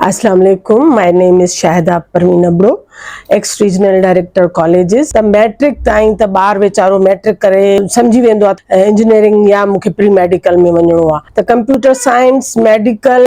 Assalamu alaikum. My name is Shahida Parveen Abro, ex-regional director colleges. The metric ताईं त ॿार वेचारो matric करे समझी वेंदो आहे इंजीनियरिंग या मूंखे प्री मेडिकल में वञिणो आहे त कंप्यूटर साइंस मेडिकल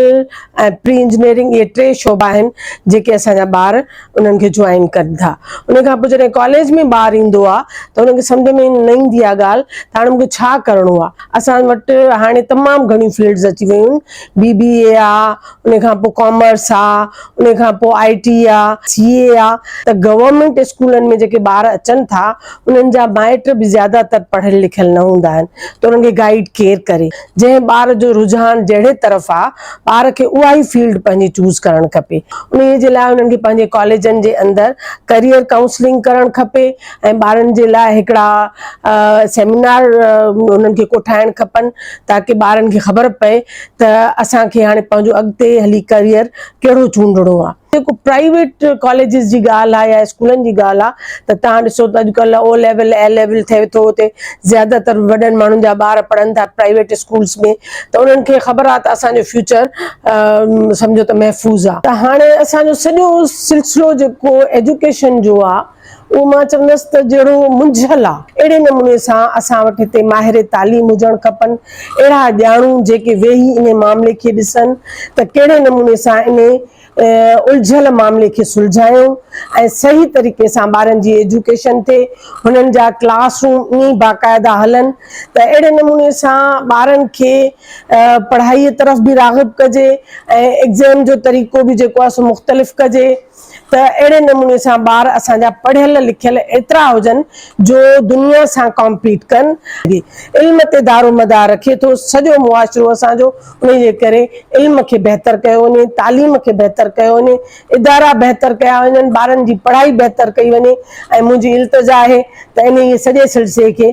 ऐं प्री इंजीनियरिंग इहे टे शोबा आहिनि जेके असांजा ॿार उन्हनि खे जॉइन कनि था। उन खां पोइ जॾहिं कॉलेज में ॿार ईंदो आहे त उनखे सम्झ में न ईंदी आहे ॻाल्हि त हाणे मूंखे छा करिणो आहे। असां वटि हाणे तमामु घणियूं फील्ड्स अची वियूं आहिनि। BBA आहे, उन खां पोइ कॉमर्स आहे, उन खां पोइ IT आहे, CA आहे। त गवर्नमेंट स्कूलनि में जेके ॿार अचनि था उन्हनि जा माइट बि ज़्यादातर पढ़ियल लिखियल न हूंदा आहिनि त उन्हनि खे गाइड केरु करे। जंहिं ॿार जो रुझान जहिड़े तरफ़ आहे ॿार खे उहा ई फील्ड पंहिंजी चूज़ करणु खपे। उन जे लाइ उन्हनि खे पंहिंजे कॉलेजनि जे अंदरि करियर काउंसलिंग करणु खपे ऐं ॿारनि जे लाइ हिकिड़ा सेमिनार उन्हनि खे कोठाइणु खपनि ताकी ॿारनि खे ख़बर पए त असांखे हाणे पंहिंजो अॻिते हली करियर कहिड़ो चूंडणो आहे। जेको प्राइवेट कॉलेजिस जी ॻाल्हि आहे या स्कूलनि जी ॻाल्हि आहे त तव्हां ॾिसो त अॼुकल्ह O लेवल A लेवल थिए थो हुते ज़्यादातर वॾनि माण्हुनि जा ॿार पढ़नि था प्राइवेट स्कूल्स में त उन्हनि खे ख़बर आहे त असांजो फ्यूचर सम्झो त महफ़ूज़ आहे। त हाणे असांजो सॼो सिलसिलो जेको एजुकेशन जो आहे उहो मां चवंदसि त जहिड़ो मुंझल आहे अहिड़े नमूने सां असां वटि हिते माहिर तालीम हुजणु खपनि। अहिड़ा ॼाणूं जेके वेही इन मामले खे ॾिसनि त कहिड़े नमूने सां इन उलझल मामले खे सुलझायूं ऐं सही तरीक़े सां ॿारनि जी एजुकेशन थिए। हुननि जा क्लास रूम ईअं बाक़ाइदा हलनि त अहिड़े नमूने सां ॿारनि खे पढ़ाईअ तरफ़ बि राग़िब कजे ऐं एग्ज़ाम जो तरीक़ो बि जेको आहे सो मुख़्तलिफ़ कजे त अहिड़े नमूने सां ॿार असांजा पढ़ियल लिखियल एतिरा हुजनि जो दुनिया सां कॉम्पीट कनि। इल्म ते दारोमदार रखे थो सॼो मुआशिरो असांजो, उन जे करे इल्म खे बहितर कयो वञे, तालीम खे बहितर कयो वञे, इदारा बहितर कया वञनि, ॿारनि जी पढ़ाई बहितर कई वञे ऐं मुंहिंजी इल्तिजा आहे त इन सॼे सिलसिले खे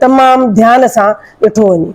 तमामु ध्यान सां ॾिठो वञे।